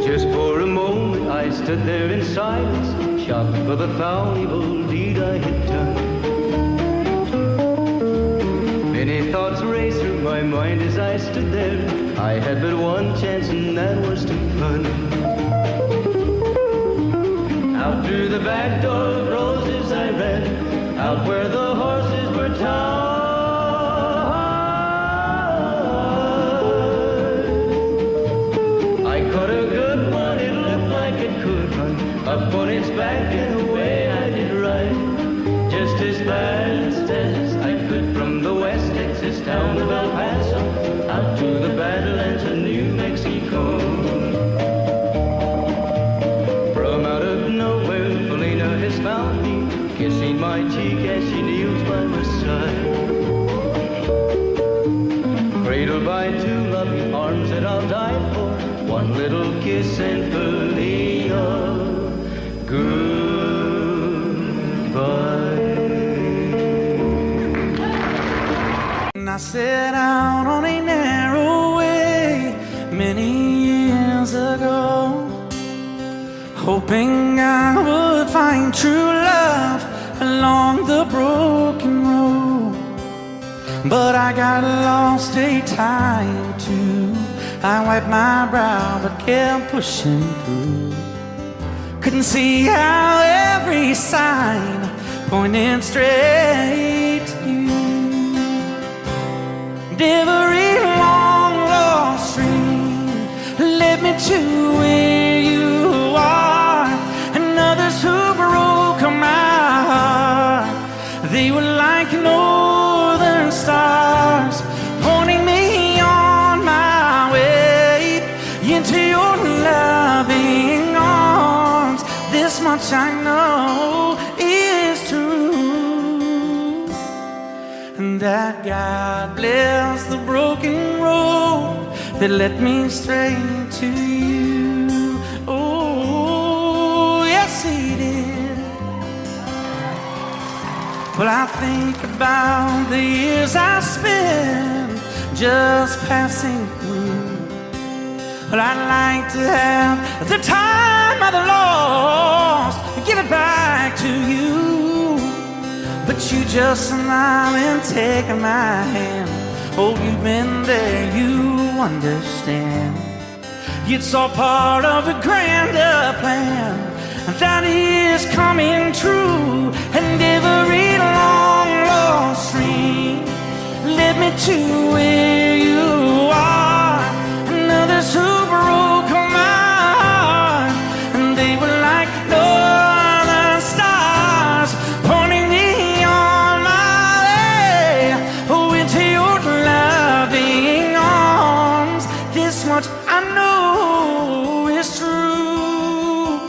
Just for a moment I stood there in silence, shocked for the foul evil deed I had done. Many thoughts raced through my mind as I stood there. I had but one chance and that was to run. Out through the back door of roses I ran, out where the horses were tied. I caught a good one, it looked like it could run up on its back and away I did ride, just as fast as I could from the West Texas town of El Paso out to the Badlands of New Mexico. From out of nowhere, Felina has found me, kissing my cheek as she kneels by my side. Cradled by two loving arms that I'll die for, one little kiss and Felina, goodbye. I set out on a narrow way many years ago, hoping I would find true love along the broken road. But I got lost a time or two. I wiped my brow but kept pushing through. Couldn't see how every sign pointed straight to you. Every long lost stream led me to where you are, and others who broke my heart, they were like northern stars, pointing me on my way into your loving arms. This much I know is true, and that God bless the broken road that led me straight to you. Oh, yes, He did. Well, I think about the years I spent just passing through. Well, I'd like to have the time I've lost and give it back to you. But you just smile and take my hand. Oh, you've been there, you understand. It's all part of a grander plan that is coming true. And every long lost stream led me to where you are, and others who broke my heart, and they were like northern stars, pointing me on my way, oh, into your loving arms. This much I know is true,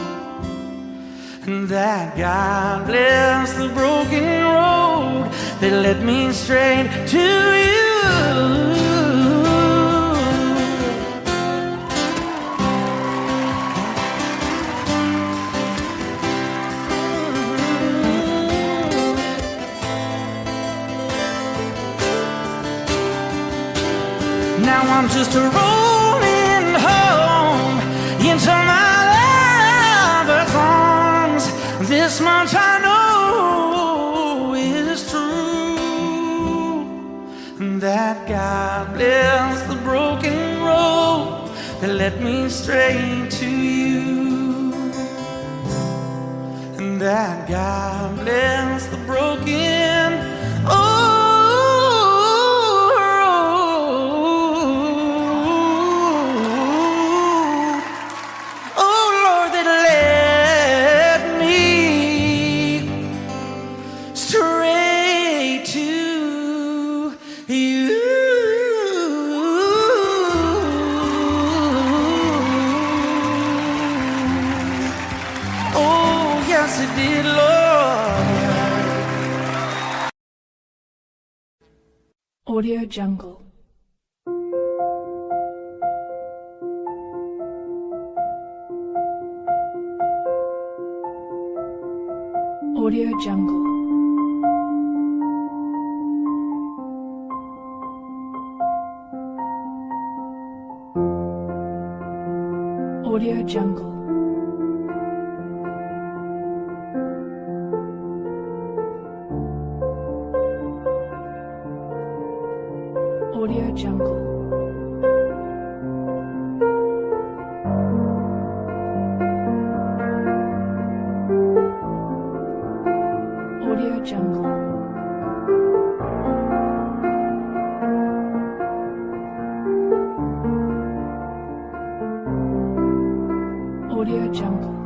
and that God bless the broken road that led me straight to you. Now I'm just rolling home into my lover's arms. This much I know is true, that God bless the broken road that led me straight to you. And that God bless the broken. Audio Jungle. Audio Jungle. Audio Jungle. Audio Jungle. Audio Jungle. Audio Jungle.